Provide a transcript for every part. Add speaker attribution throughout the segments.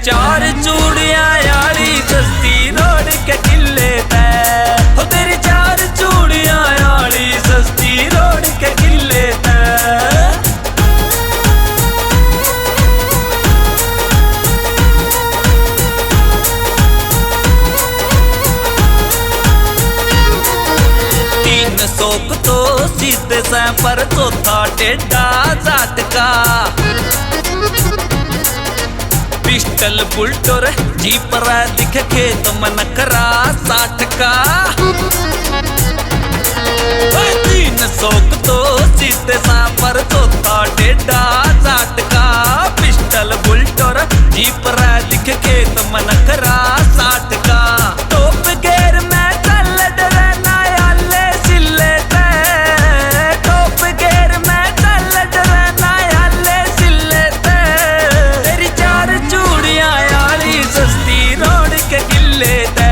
Speaker 1: चार चूड़ियां यारी सस्ती रोड के किले ते, हो तेरी चार चूड़ियां यारी सस्ती रोड के किले ते। तीन सोक तो सीधे से पर चौथा टेढ़ा जाटका, पिस्टल बुलटोर जीप दिख खेत मन करा 60 का। 3 सोक तो सीधे सा पर चौथा टेढ़ा जाटका, पिस्टल बुलटोर जीप दिख खेत मन करा 60 का। टॉप गेयर में चल डरना याले सिले ते, टॉप गेयर में चल डरना याले सिले ते। तेरी चार चूड़ियां यारी सस्ती रोड के किले ते,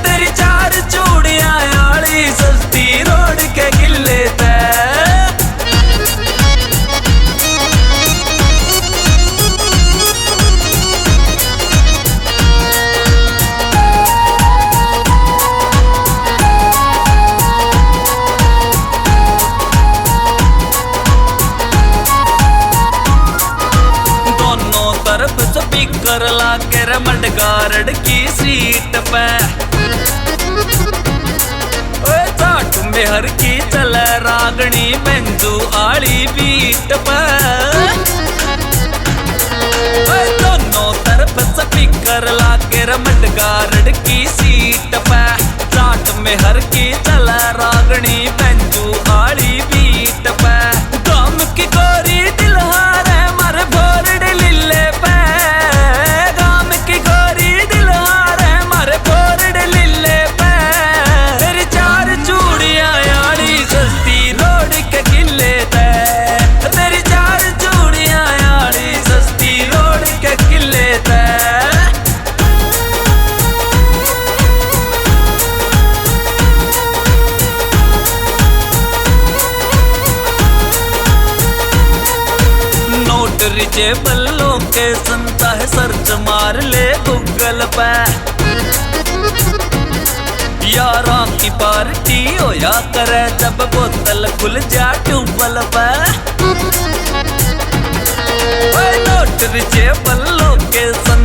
Speaker 1: तेरी चार चूड़ियां यारी सस्ती रोड के किले ते। स्पीकर लाके रमंड गार्ड की सीट पे, चाट में हर की चले रागनी मंजू आली बीट पे। दोनों तरफ स्पीकर लाके रमंड गार्ड की सीट पे, चाट में हर की चले रागनी मंजू आली बीट पे। गाम की गोरी दिलहार है मर भोरड लिले पे, रिचेबल लोकेशन चाहे सर्च मार ले गूगल पे। यारां की पार्टी होया करे जब बोतल खुल जा ट्यूबल पे। Note reachable location